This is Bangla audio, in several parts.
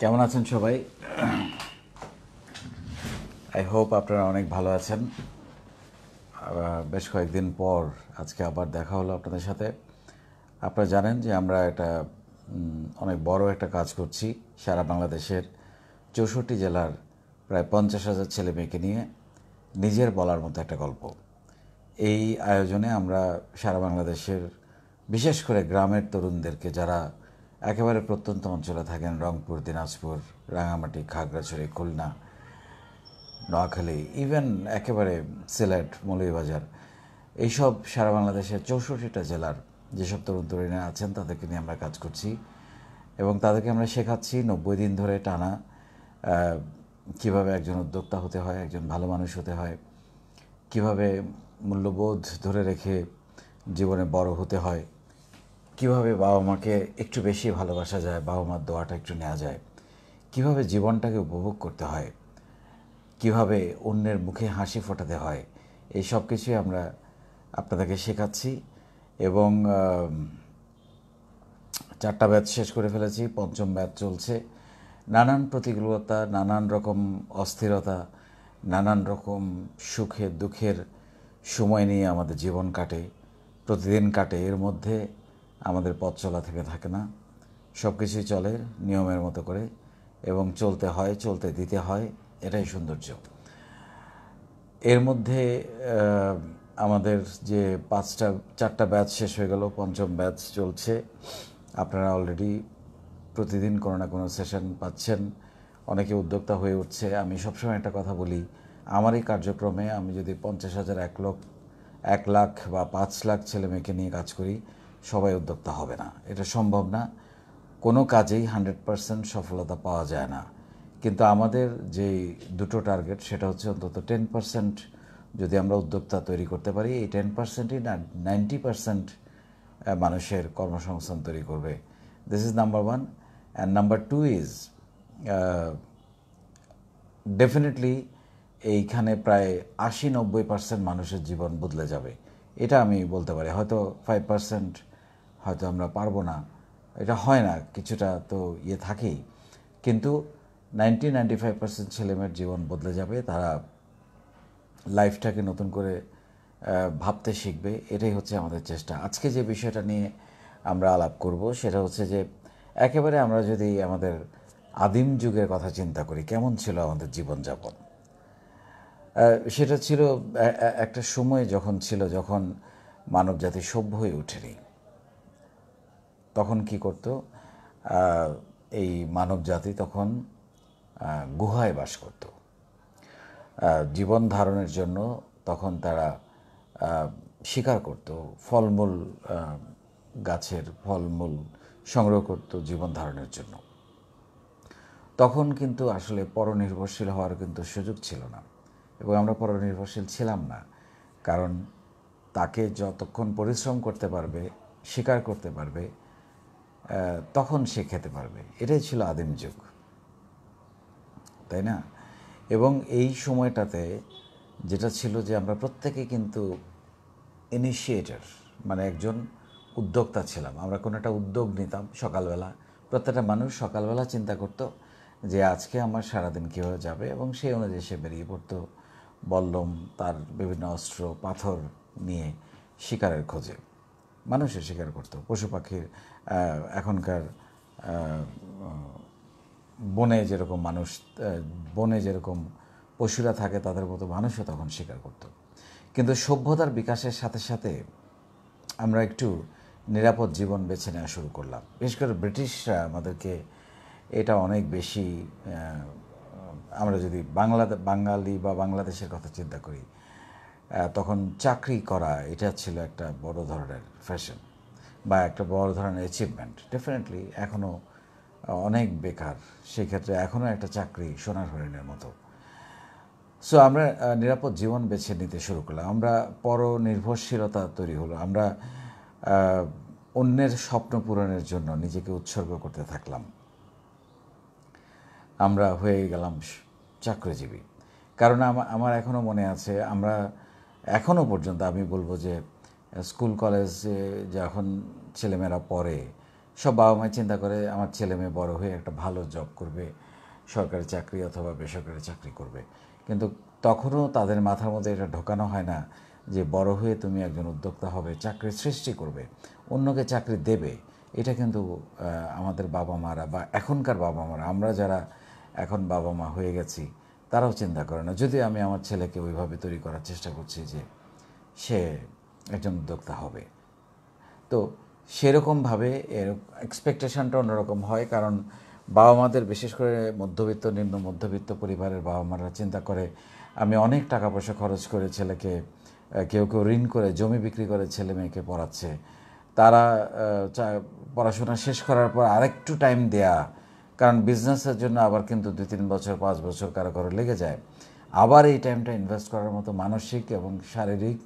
কেমন আছেন সবাই? আই হোপ আপনারা অনেক ভালো আছেন। বেশ কয়েকদিন পর আজকে আবার দেখা হলো আপনাদের সাথে। আপনারা জানেন যে আমরা একটা অনেক বড় একটা কাজ করছি সারা বাংলাদেশের 64 জেলার প্রায় 50,000 ছেলে মেয়েকে নিয়ে নিজের বলার মতো একটা গল্প। এই আয়োজনে আমরা সারা বাংলাদেশের বিশেষ করে গ্রামের তরুণদেরকে, যারা একেবারে প্রত্যন্ত অঞ্চলে থাকেন, রংপুর, দিনাজপুর, রাঙামাটি, খাগড়াছড়ি, খুলনা, নোয়াখালী, ইভেন একেবারে সিলেট, মৌলভীবাজার, এইসব সারা বাংলাদেশের 64টা জেলার যেসব তরুণ তরুণীরা আছেন তাদেরকে নিয়ে আমরা কাজ করছি এবং তাদেরকে আমরা শেখাচ্ছি 90 দিন ধরে টানা কীভাবে একজন উদ্যোক্তা হতে হয়, একজন ভালো মানুষ হতে হয়, কিভাবে মূল্যবোধ ধরে রেখে জীবনে বড় হতে হয়, কিভাবে বাবা মাকে একটু বেশি ভালোবাসা যায়, বাবা মার দোয়াটা একটু নেওয়া যায়, কিভাবে জীবনটাকে উপভোগ করতে হয়, কিভাবে অন্যের মুখে হাসি ফোটাতে হয়, এই সব কিছুই আমরা আপনাদেরকে শেখাচ্ছি। এবং 4টা ব্যাচ শেষ করে ফেলেছি, 5ম ব্যাচ চলছে। নানান প্রতিকূলতা, নানান রকম অস্থিরতা, নানান রকম সুখের দুঃখের সময় নিয়ে আমাদের জীবন কাটে, প্রতিদিন কাটে। এর মধ্যে আমাদের পথ চলা থেকে থাকে না, সব কিছুই চলে নিয়মের মতো করে এবং চলতে হয়, চলতে দিতে হয়, এটাই সৌন্দর্য। এর মধ্যে আমাদের যে 4টা ব্যাচ শেষ হয়ে গেল, 5ম ব্যাচ চলছে। আপনারা অলরেডি প্রতিদিন কোনো না কোনো সেশন পাচ্ছেন, অনেকে উদ্যোক্তা হয়ে উঠছে। আমি সবসময় একটা কথা বলি, আমার এই কার্যক্রমে আমি যদি 50,000, 1 লাখ বা 5 লাখ ছেলে মেয়েকে নিয়ে কাজ করি, সবাই উদ্যোক্তা হবে না, এটা সম্ভব না। কোনো কাজেই 100% সফলতা পাওয়া যায় না। কিন্তু আমাদের যে দুটো টার্গেট, সেটা হচ্ছে অন্তত 10% যদি আমরা উদ্যোক্তা তৈরি করতে পারি, এই 10%ই 90% মানুষের কর্মসংস্থান তৈরি করবে। This is number 1। And number 2 is definitely এইখানে প্রায় 80-90% মানুষের জীবন বদলে যাবে, এটা আমি বলতে পারি। হয়তো 5% হয়তো আমরা পারবো না, এটা হয় না, কিছুটা তো থাকেই, কিন্তু 90-95% ছেলেমেয়ের জীবন বদলে যাবে। তারা লাইফটাকে নতুন করে ভাবতে শিখবে, এটাই হচ্ছে আমাদের চেষ্টা। আজকে যে বিষয়টা নিয়ে আমরা আলাপ করব সেটা হচ্ছে যে একেবারে আমরা যদি আমাদের আদিম যুগের কথা চিন্তা করি, কেমন ছিল আমাদের জীবনযাপন। সেটা ছিল একটা সময় যখন মানব জাতি সভ্য হয়ে ওঠেনি। তখন কি করত, এই মানব জাতি তখন গুহায় বাস করত। জীবন ধারণের জন্য তখন তারা শিকার করত, ফলমূল, গাছের ফলমূল সংগ্রহ করত জীবন ধারণের জন্য। তখন কিন্তু আসলে পরনির্ভরশীল হওয়ার কিন্তু সুযোগ ছিল না, এবং আমরা পরনির্ভরশীল ছিলাম না, কারণ তাকে যতক্ষণ পরিশ্রম করতে পারবে, শিকার করতে পারবে, তখন সে খেতে পারবে। এটাই ছিল আদিম যুগ, তাই না? এবং এই সময়টাতে যেটা ছিল যে আমরা প্রত্যেকে কিন্তু ইনিশিয়েটর, মানে একজন উদ্যোক্তা ছিলাম। আমরা কোনো একটা উদ্যোগ নিতাম সকালবেলা, প্রত্যেকটা মানুষ সকালবেলা চিন্তা করত যে আজকে আমার সারাদিন কীভাবে যাবে, এবং সেই অনুযায়ী সে বেরিয়ে পড়তো বল্লম, তার বিভিন্ন অস্ত্র, পাথর নিয়ে শিকারের খোঁজে। মানুষের শিকার করতো, পশু পাখির, এখনকার বনে যেরকম মানুষ, বনে যেরকম পশুরা থাকে তাদের মতো মানুষও তখন শিকার করত। কিন্তু সভ্যতার বিকাশের সাথে সাথে আমরা একটু নিরাপদ জীবন বেছে নেওয়া শুরু করলাম। বিশেষ করে ব্রিটিশরা আমাদেরকে এটা অনেক বেশি, আমরা যদি বাঙালি বা বাংলাদেশের কথা চিন্তা করি, তখন চাকরি করা এটা ছিল একটা বড় ধরনের ফ্যাশন বা একটা বড় ধরনের অ্যাচিভমেন্ট। ডেফিনেটলি এখনও অনেক বেকার, সেই ক্ষেত্রে এখনও একটা চাকরি সোনার হরিণের মতো। সো আমরা নিরাপদ জীবন বেছে নিতে শুরু করলাম, আমরা পরনির্ভরশীলতা তৈরি হলো, আমরা অন্যের স্বপ্ন পূরণের জন্য নিজেকে উৎসর্গ করতে থাকলাম, আমরা হয়ে গেলাম চাকরিজীবী। কারণ আমার এখনও মনে আছে, আমরা এখনও পর্যন্ত আমি বলবো যে স্কুল কলেজে যখন ছেলেমেয়েরা পড়ে, সব বাবা মাই চিন্তা করে আমার ছেলে মেয়ে বড় হয়ে একটা ভালো জব করবে, সরকারি চাকরি অথবা বেসরকারি চাকরি করবে, কিন্তু তখনও তাদের মাথার মধ্যে এটা ঢোকানো হয় না যে বড় হয়ে তুমি একজন উদ্যোক্তা হবে, চাকরি সৃষ্টি করবে, অন্যকে চাকরি দেবে। এটা কিন্তু আমাদের বাবা মারা বা এখনকার বাবা মারা, আমরা যারা এখন বাবা মা হয়ে গেছি তারাও চিন্তা করে না। যদিও আমি আমার ছেলেকে ওইভাবে তৈরি করার চেষ্টা করছি যে সে একজন উদ্যোক্তা হবে। তো সেরকমভাবে এর এক্সপেকটেশনটা অন্যরকম হয়, কারণ বাবা মাদের, বিশেষ করে মধ্যবিত্ত নিম্ন মধ্যবিত্ত পরিবারের বাবা মারা চিন্তা করে আমি অনেক টাকা পয়সা খরচ করে ছেলেকে, কেউ কেউ ঋণ করে জমি বিক্রি করে ছেলে মেয়েকে পড়াচ্ছে, তারা পড়াশোনা শেষ করার পর আরেকটু টাইম দেয়া, কারণ বিজনেসের জন্য আবার কিন্তু 2-3 বছর 5 বছর কারো কারো লেগে যায়, আবার এই টাইমটা ইনভেস্ট করার মতো মানসিক এবং শারীরিক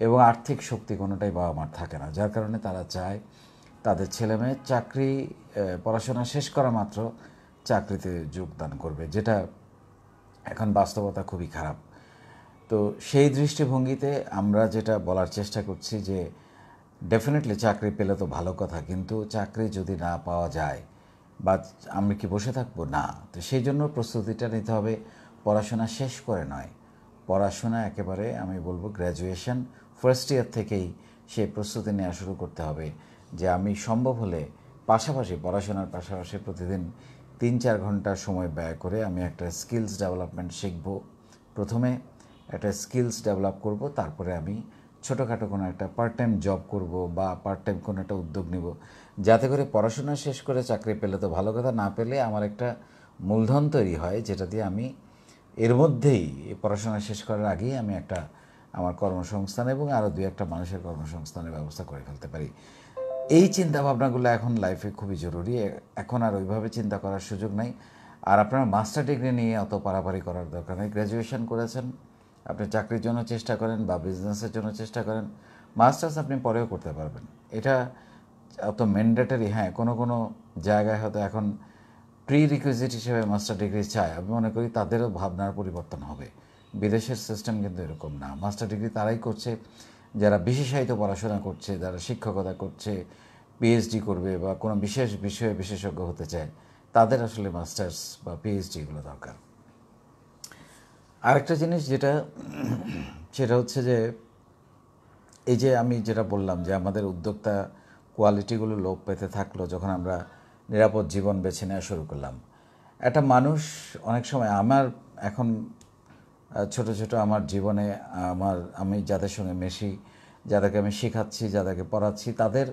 এবং আর্থিক শক্তি কোনোটাই বাবা মার থাকে না। যার কারণে তারা চায় তাদের ছেলেমেয়ে চাকরি, পড়াশোনা শেষ করা মাত্র চাকরিতে যোগদান করবে, যেটা এখন বাস্তবতা খুবই খারাপ। তো সেই দৃষ্টিভঙ্গিতে আমরা যেটা বলার চেষ্টা করছি যে ডেফিনেটলি চাকরি পেলে তো ভালো কথা, কিন্তু চাকরি যদি না পাওয়া যায় বা আমি কি বসে থাকবো? না। তো সেই জন্য প্রস্তুতিটা নিতে হবে পড়াশোনা শেষ করে নয়, পড়াশোনা একেবারে আমি বলবো গ্র্যাজুয়েশন ফার্স্ট ইয়ার থেকেই সেই প্রস্তুতি নেওয়া শুরু করতে হবে যে আমি সম্ভব হলে পাশাপাশি, পড়াশোনার পাশাপাশি প্রতিদিন 3-4 ঘন্টা সময় ব্যয় করে আমি একটা স্কিলস ডেভেলপমেন্ট শিখব। প্রথমে একটা স্কিলস ডেভেলপ করব, তারপরে আমি ছোটোখাটো কোনো একটা পার্ট টাইম জব করব বা পার্ট টাইম কোনো একটা উদ্যোগ নিব, যাতে করে পড়াশোনা শেষ করে চাকরি পেলে তো ভালো কথা, না পেলে আমার একটা মূলধন তৈরি হয়, যেটা দিয়ে আমি এর মধ্যেই পড়াশোনা শেষ করার আগেই আমি একটা আমার কর্মসংস্থান এবং আরও 2-1টা মানুষের কর্মসংস্থানের ব্যবস্থা করে ফেলতে পারি। এই চিন্তা ভাবনাগুলো এখন লাইফে খুবই জরুরি। এখন আর ওইভাবে চিন্তা করার সুযোগ নাই। আর আপনার মাস্টার ডিগ্রি নিয়ে অত পারাপারি করার দরকার নেই। গ্র্যাজুয়েশন করেছেন, আপনি চাকরির জন্য চেষ্টা করেন বা বিজনেসের জন্য চেষ্টা করেন, মাস্টার্স আপনি পরেও করতে পারবেন। এটা অত ম্যান্ডেটরি, হ্যাঁ কোনো কোনো জায়গায় হয়তো এখন প্রি রিকুইজিট হিসেবে মাস্টার ডিগ্রি চায়, আমি মনে করি তাদেরও ভাবনার পরিবর্তন হবে। বিদেশের সিস্টেম কিন্তু এরকম না। মাস্টার ডিগ্রি তারাই করছে যারা বিশেষায়িত পড়াশোনা করছে, যারা শিক্ষকতা করছে, পিএইচডি করবে বা কোনো বিশেষ বিষয়ে বিশেষজ্ঞ হতে চায়, তাদের আসলে মাস্টার্স বা পিএইচডিগুলো দরকার। আরেকটা জিনিস যেটা, সেটা হচ্ছে যে এই যে আমি যেটা বললাম যে আমাদের উদ্যোক্তা কোয়ালিটিগুলো লোপ পেতে থাকলো যখন আমরা নিরাপদ জীবন বেছে নেওয়া শুরু করলাম। একটা মানুষ অনেক সময়, আমার এখন ছোট ছোট আমার জীবনে আমি যাদের সঙ্গে মেশি, যাদেরকে আমি শেখাচ্ছি, যাদেরকে পড়াচ্ছি, তাদের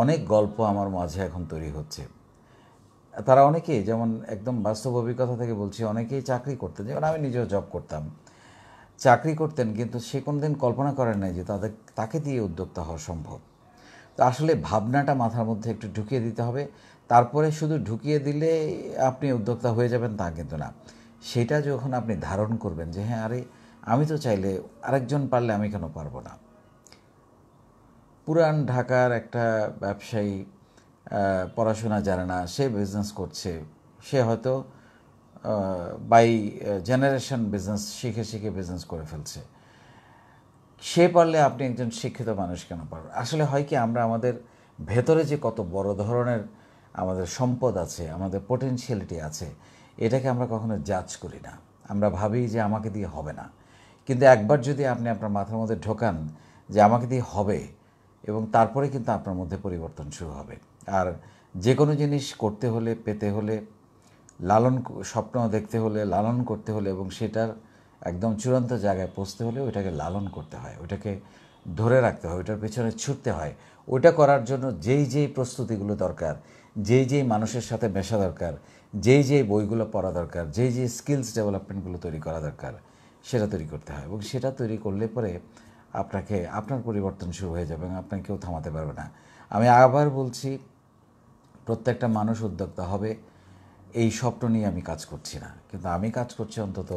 অনেক গল্প আমার মাঝে এখন তৈরি হচ্ছে। তারা অনেকেই, যেমন একদম বাস্তব অভিজ্ঞতা থেকে বলছি, অনেকেই চাকরি করতেন, যেমন আমি নিজেও জব করতাম, চাকরি করতেন, কিন্তু সে কোনোদিন কল্পনা করেন নাই যে তাকে দিয়ে উদ্যোক্তা হওয়া সম্ভব। তো আসলে ভাবনাটা মাথার মধ্যে একটু ঢুকিয়ে দিতে হবে। তারপরে শুধু ঢুকিয়ে দিলে আপনি উদ্যোক্তা হয়ে যাবেন তা কিন্তু না। সেটা যখন আপনি ধারণ করবেন যে হ্যাঁ, আরে আমি তো চাইলে, আরেকজন পারলে আমি কেন পারবো না। পুরান ঢাকার একটা ব্যবসায়ী পড়াশোনা জানে না, সে বিজনেস করছে, সে হয়তো বাই জেনারেশন বিজনেস শিখে শিখে বিজনেস করে ফেলছে। সে পারলে আপনি একজন শিক্ষিত মানুষ কেন পারবেন? আসলে হয় কি, আমরা আমাদের ভেতরে যে কত বড় ধরনের আমাদের সম্পদ আছে, আমাদের পোটেনশিয়ালিটি আছে, এটাকে আমরা কখনো জাজ করি না। আমরা ভাবি যে আমাকে দিয়ে হবে না, কিন্তু একবার যদি আপনি আপনার মাথার মধ্যে ঢোকান যে আমাকে দিয়ে হবে, এবং তারপরে কিন্তু আপনার মধ্যে পরিবর্তন শুরু হবে। আর যে কোনো জিনিস করতে হলে, পেতে হলে, স্বপ্ন দেখতে হলে, লালন করতে হলে এবং সেটার একদম চূড়ান্ত জায়গায় পৌঁছতে হলে ওইটাকে লালন করতে হয়, ওইটাকে ধরে রাখতে হয়, ওইটার পেছনে ছুটতে হয়। ওইটা করার জন্য যেই যেই প্রস্তুতিগুলো দরকার, যেই যেই মানুষের সাথে মেশা দরকার, যেই যেই বইগুলো পড়া দরকার, যেই যেই স্কিলস ডেভেলপমেন্টগুলো তৈরি করা দরকার, সেটা তৈরি করতে হয়। এবং সেটা তৈরি করলে পরে আপনার পরিবর্তন শুরু হয়ে যাবে এবং আপনাকে কেউ থামাতে পারবে না। আমি আবার বলছি, প্রত্যেকটা মানুষ উদ্যোক্তা হবে এই স্বপ্ন নিয়ে আমি কাজ করছি না, কিন্তু আমি কাজ করছি অন্তত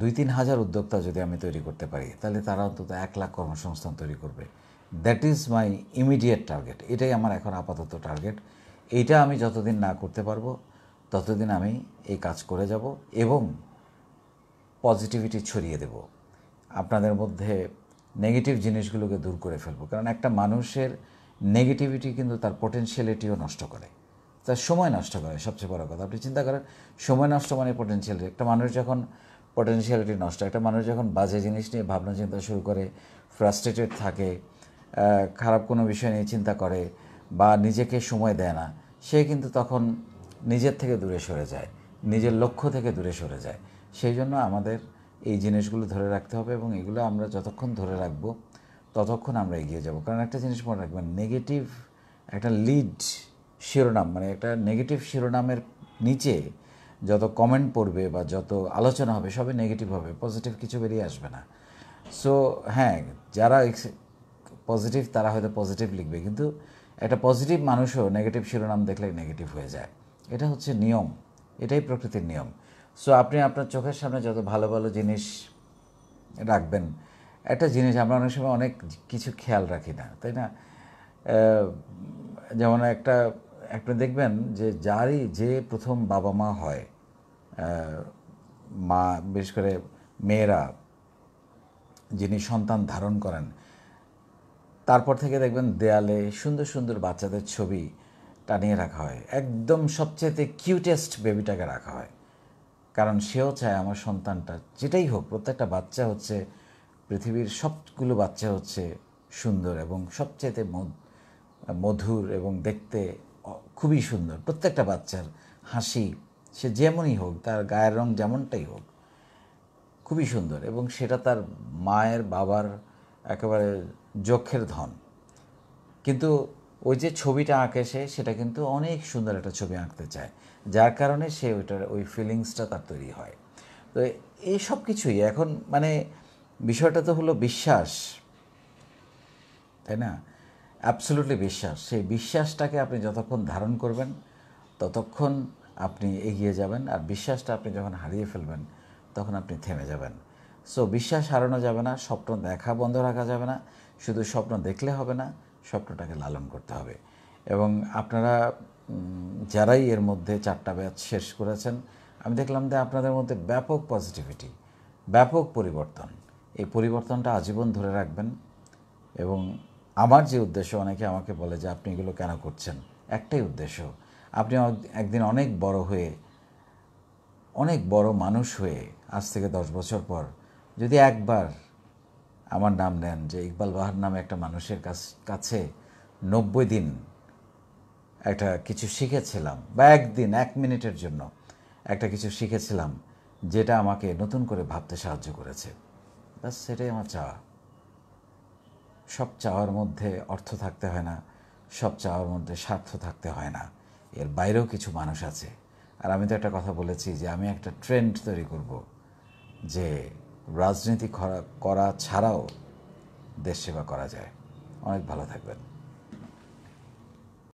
2-3 হাজার উদ্যোক্তা যদি আমি তৈরি করতে পারি, তাহলে তারা অন্তত 1 লাখ কর্মসংস্থান তৈরি করবে। That is my immediate target. এটাই আমার এখন আপাতত টার্গেট। এইটা আমি যতদিন না করতে পারবো ততদিন আমি এই কাজ করে যাব এবং পজিটিভিটি ছড়িয়ে দেব, আপনাদের মধ্যে নেগেটিভ জিনিসগুলোকে দূর করে ফেলবো। কারণ একটা মানুষের নেগেটিভিটি কিন্তু তার পোটেনশিয়ালিটিও নষ্ট করে, তার সময় নষ্ট করে। সবচেয়ে বড় কথা, আপনি চিন্তা করেন সময় নষ্ট মানে পোটেনশিয়ালিটি। একটা মানুষ যখন পোটেনশিয়ালিটি নষ্ট, একটা মানুষ যখন বাজে জিনিস নিয়ে ভাবনা চিন্তা শুরু করে, ফ্রাস্ট্রেটেড থাকে, খারাপ কোনো বিষয় নিয়ে চিন্তা করে বা নিজেকে সময় দেয় না, সে কিন্তু তখন নিজের থেকে দূরে সরে যায়, নিজের লক্ষ্য থেকে দূরে সরে যায়। সেই জন্য আমাদের এই জিনিসগুলো ধরে রাখতে হবে এবং এগুলো আমরা যতক্ষণ ধরে রাখবো ততক্ষণ আমরা এগিয়ে যাব। কারণ একটা জিনিস মনে রাখবেন, নেগেটিভ একটা লিড শিরোনাম, মানে একটা নেগেটিভ শিরোনামের নিচে যত কমেন্ট পড়বে বা যত আলোচনা হবে সবই নেগেটিভ হবে, পজিটিভ কিছু বেরিয়ে আসবে না। সো হ্যাঁ, যারা পজিটিভ তারা হয়তো পজিটিভ লিখবে, কিন্তু একটা পজিটিভ মানুষও নেগেটিভ শিরোনাম দেখলে নেগেটিভ হয়ে যায়। এটা হচ্ছে নিয়ম, এটাই প্রকৃতির নিয়ম। সো আপনি আপনার চোখের সামনে যত ভালো ভালো জিনিস রাখবেন, একটা জিনিস আমরা অনেক সময় অনেক কিছু খেয়াল রাখি না, তাই না? যেমন আপনি দেখবেন যে যে প্রথম বাবা মা হয়, মা বিশেষ করে মেয়েরা যিনি সন্তান ধারণ করেন, তারপর থেকে দেখবেন দেয়ালে সুন্দর সুন্দর বাচ্চাদের ছবি টানিয়ে রাখা হয়, একদম সবচেয়ে কিউটেস্ট বেবিটাকে রাখা হয়। কারণ সেও চায় আমার সন্তানটা যেটাই হোক, প্রত্যেকটা বাচ্চা হচ্ছে পৃথিবীর সবগুলো বাচ্চা হচ্ছে সুন্দর এবং সবচেয়ে মধুর এবং দেখতে খুবই সুন্দর। প্রত্যেকটা বাচ্চার হাসি, সে যেমনই হোক, তার গায়ের রং যেমনটাই হোক, খুবই সুন্দর এবং সেটা তার মায়ের বাবার একেবারে যক্ষের ধন। কিন্তু ওই যে ছবিটা আঁকে সেটা কিন্তু অনেক সুন্দর একটা ছবি আঁকতে চায়, যার কারণে সে ওই ফিলিংসটা তার তৈরি হয়। তো এই সব কিছুই এখন মানে বিষয়টা তো হলো বিশ্বাস, তাই না? অ্যাবসলিউটলি বিশ্বাস। সেই বিশ্বাসটাকে আপনি যতক্ষণ ধারণ করবেন ততক্ষণ আপনি এগিয়ে যাবেন, আর বিশ্বাসটা আপনি যখন হারিয়ে ফেলবেন তখন আপনি থেমে যাবেন। সো বিশ্বাস হারানো যাবে না, স্বপ্ন দেখা বন্ধ রাখা যাবে না, শুধু স্বপ্ন দেখলে হবে না, স্বপ্নটাকে লালন করতে হবে। এবং আপনারা যারাই এর মধ্যে 4টা ব্যাচ শেষ করেছেন, আমি দেখলাম যে আপনাদের মধ্যে ব্যাপক পজিটিভিটি, ব্যাপক পরিবর্তন। এই পরিবর্তনটা আজীবন ধরে রাখবেন। এবং আমার যে উদ্দেশ্য, অনেকে আমাকে বলে যে আপনি এগুলো কেন করছেন, একটাই উদ্দেশ্য, আপনি একদিন অনেক বড় হয়ে, অনেক বড় মানুষ হয়ে, আজ থেকে 10 বছর পর যদি একবার আমার নাম নেন যে ইকবাল বাহার নামে একটা মানুষের কাছে 90 দিন একটা কিছু শিখেছিলাম, বা একদিন 1 মিনিটের জন্য একটা কিছু শিখেছিলাম যেটা আমাকে নতুন করে ভাবতে সাহায্য করেছে, ব্যাস সেটাই আমার চাওয়া। সব চাওয়ার মধ্যে অর্থ থাকতে হয় না, সব চাওয়ার মধ্যে স্বার্থ থাকতে হয় না, এর বাইরেও কিছু মানুষ আছে। আর আমি তো একটা কথা বলেছি যে আমি একটা ট্রেন্ড তৈরি করব যে রাজনীতি করা ছাড়াও দেশ সেবা করা যায়। অনেক ভালো থাকবেন।